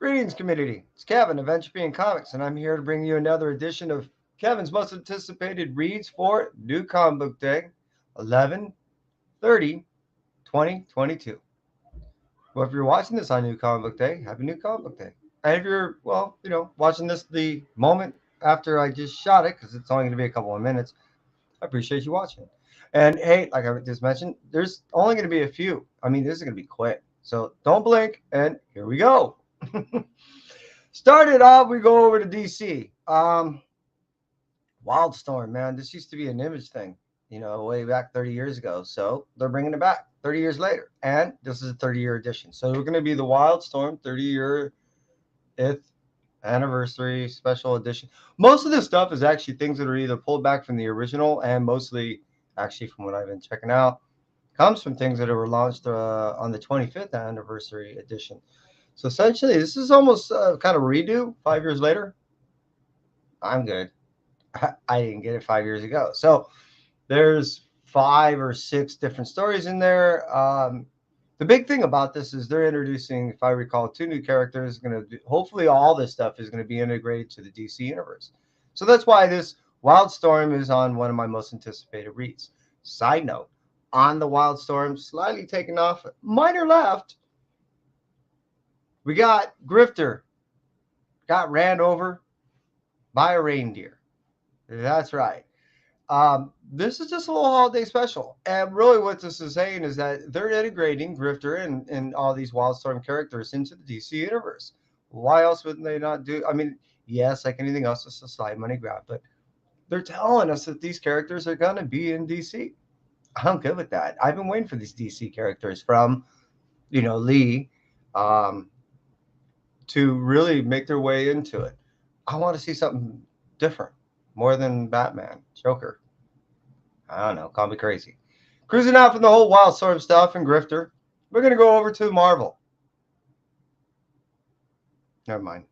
Greetings, community. It's Kevin of Entropy and Comics, and I'm here to bring you another edition of Kevin's most anticipated reads for New Comic Book Day, 11/30/2022. Well, if you're watching this on New Comic Book Day, happy New Comic Book Day. And if you're, well, watching this the moment after I just shot it, because it's only going to be a couple of minutes, I appreciate you watching. And hey, like I just mentioned, there's only going to be a few. I mean, this is going to be quick. So don't blink, and here we go. Started off, we go over to DC. Wildstorm, man, this used to be an Image thing, way back 30 years ago. So they're bringing it back 30 years later, and this is a 30-year edition. So we're going to be the Wildstorm 30-year anniversary special edition. Most of this stuff is actually things that are either pulled back from the original, and mostly, actually, from what I've been checking out, comes from things that were launched on the 25th anniversary edition. So essentially, this is almost kind of a redo 5 years later. I'm good. I didn't get it 5 years ago. So there's 5 or 6 different stories in there. The big thing about this is they're introducing, if I recall, 2 new characters. Hopefully all this stuff is going to be integrated to the DC universe. So that's why this Wildstorm is on one of my most anticipated reads. Side note, on the Wildstorm, slightly taken off, minor left, we got Grifter, got ran over by a reindeer. That's right. This is just a little holiday special. And really what this is saying is that they're integrating Grifter and all these Wildstorm characters into the DC universe. Why else would they not do? I mean, yes, like anything else, it's a side money grab, but they're telling us that these characters are going to be in DC. I'm good with that. I've been waiting for these DC characters from, Lee, to really make their way into it. I want to see something different, more than Batman, Joker. I don't know, call me crazy. Cruising out from the whole Wildstorm stuff and Grifter, we're going to go over to Marvel. Never mind.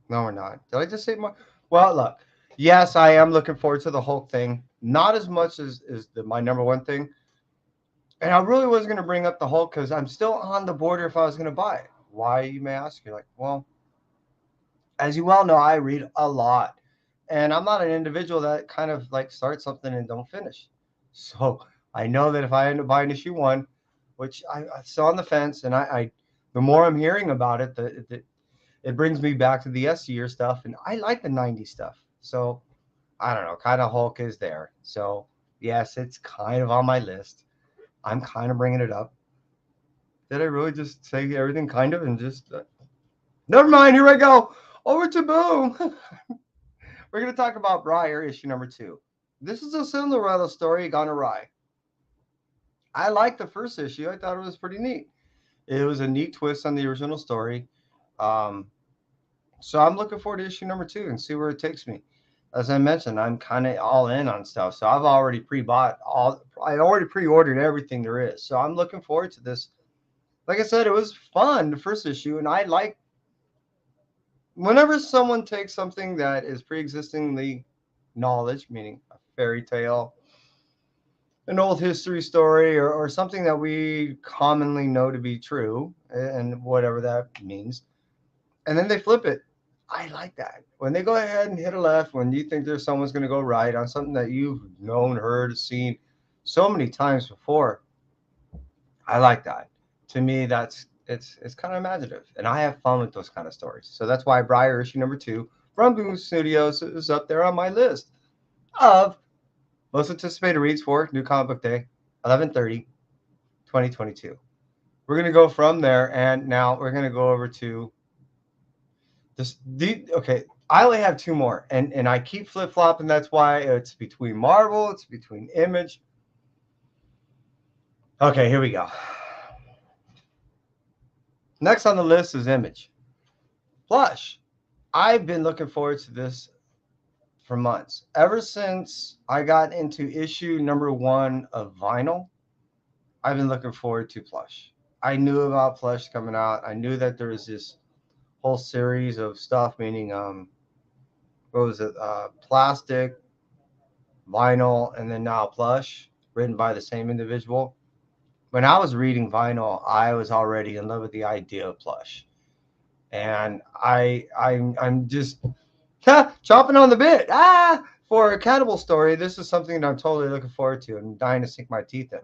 No, we're not. Did I just say Marvel? Well, look, yes, I am looking forward to the Hulk thing. Not as much as my number one thing. And I really was going to bring up the Hulk because I'm still on the border if I was going to buy it. Why, you may ask? You're like, well, as you well know, I read a lot. And I'm not an individual that kind of like starts something and don't finish. So I know that if I end up buying issue 1, which I'm still on the fence, and I the more I'm hearing about it, it brings me back to the S year stuff, and I like the 90s stuff. So I don't know, kind of Hulk is there. So yes, it's kind of on my list. I'm kind of bringing it up. Did I really just say everything kind of and just... Never mind, here I go. Over to Boom. We're going to talk about Briar, issue number 2. This is a Cinderella story gone awry. I liked the first issue. I thought it was pretty neat. It was a neat twist on the original story. So I'm looking forward to issue number 2 and see where it takes me. As I mentioned, I'm kind of all in on stuff. So I've already I already pre-ordered everything there is. So I'm looking forward to this. Like I said, it was fun, the first issue, and I like whenever someone takes something that is pre-existingly knowledge, meaning a fairy tale, an old history story, or something that we commonly know to be true, and whatever that means, and then they flip it. I like that. When they go ahead and hit a left, when you think there's someone's going to go right on something that you've known, heard, seen so many times before, I like that. To me, it's kind of imaginative, and I have fun with those kind of stories. So that's why Briar issue number 2 from Boom Studios is up there on my list of most anticipated reads for New Comic Book Day, 11/30/2022. We're going to go from there, and now we're going to go over to this. Okay, I only have 2 more, and I keep flip-flopping. That's why it's between Marvel, it's between Image. Okay, here we go. Next on the list is Image. Plush. I've been looking forward to this for months. Ever since I got into issue number 1 of Vinyl, I've been looking forward to Plush. I knew about Plush coming out. I knew that there was this whole series of stuff, meaning, what was it? Plastic, Vinyl, and then now Plush, written by the same individual. When I was reading Vinyl, I was already in love with the idea of Plush. and I'm just chopping on the bit. For a Cannibal story, this is something that I'm totally looking forward to and dying to sink my teeth in.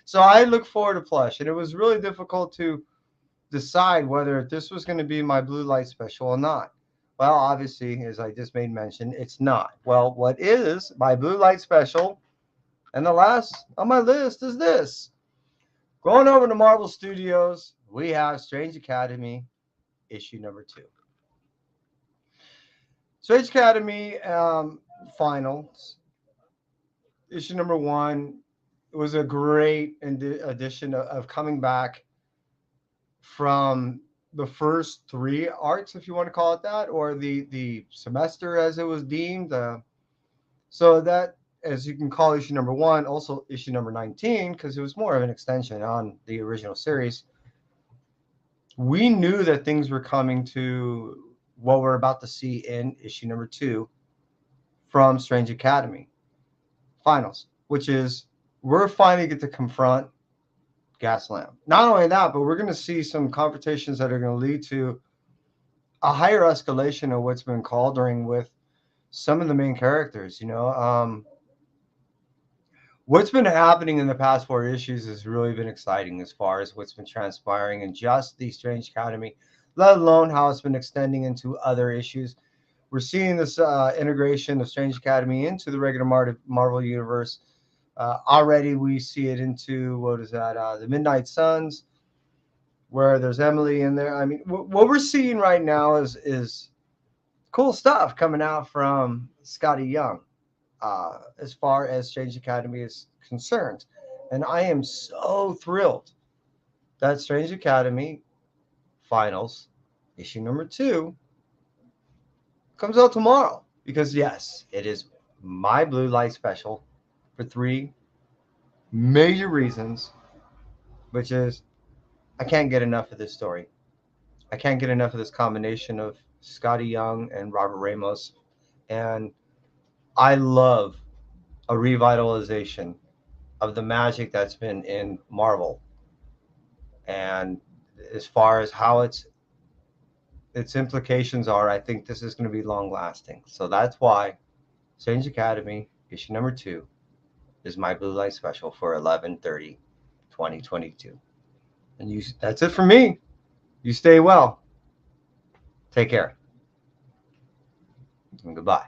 So I look forward to plush, and it was really difficult to decide whether this was going to be my blue light special or not. Well, obviously, as I just made mention, it's not. Well, what is my blue light special? And the last on my list is this. Going over to Marvel Studios, we have Strange Academy issue number 2. Strange Academy finals issue number 1. It was a great addition of coming back from the first 3 arcs, if you want to call it that, or the semester as it was deemed. So that, as you can call issue number 1, also issue number 19, because it was more of an extension on the original series. We knew that things were coming to what we're about to see in issue number 2 from Strange Academy finals, which is we're finally get to confront Gaslamp. Not only that, but we're going to see some confrontations that are going to lead to a higher escalation of what's been cauldering with some of the main characters. What's been happening in the past 4 issues has really been exciting as far as what's been transpiring in just the Strange Academy, let alone how it's been extending into other issues. We're seeing this integration of Strange Academy into the regular Marvel universe. Already we see it into, what is that, the Midnight Suns, where there's Emily in there. I mean, what we're seeing right now is cool stuff coming out from Scotty Young. As far as Strange Academy is concerned. And I am so thrilled that Strange Academy Finals, issue number 2, comes out tomorrow. Because, yes, it is my blue light special for 3 major reasons, which is I can't get enough of this story. I can't get enough of this combination of Scotty Young and Robert Ramos. And I love a revitalization of the magic that's been in Marvel, and as far as how its implications are, I think this is going to be long lasting. So that's why Strange Academy issue number 2 is my blue light special for 11/30/2022. And that's it for me. You stay well. Take care. And goodbye.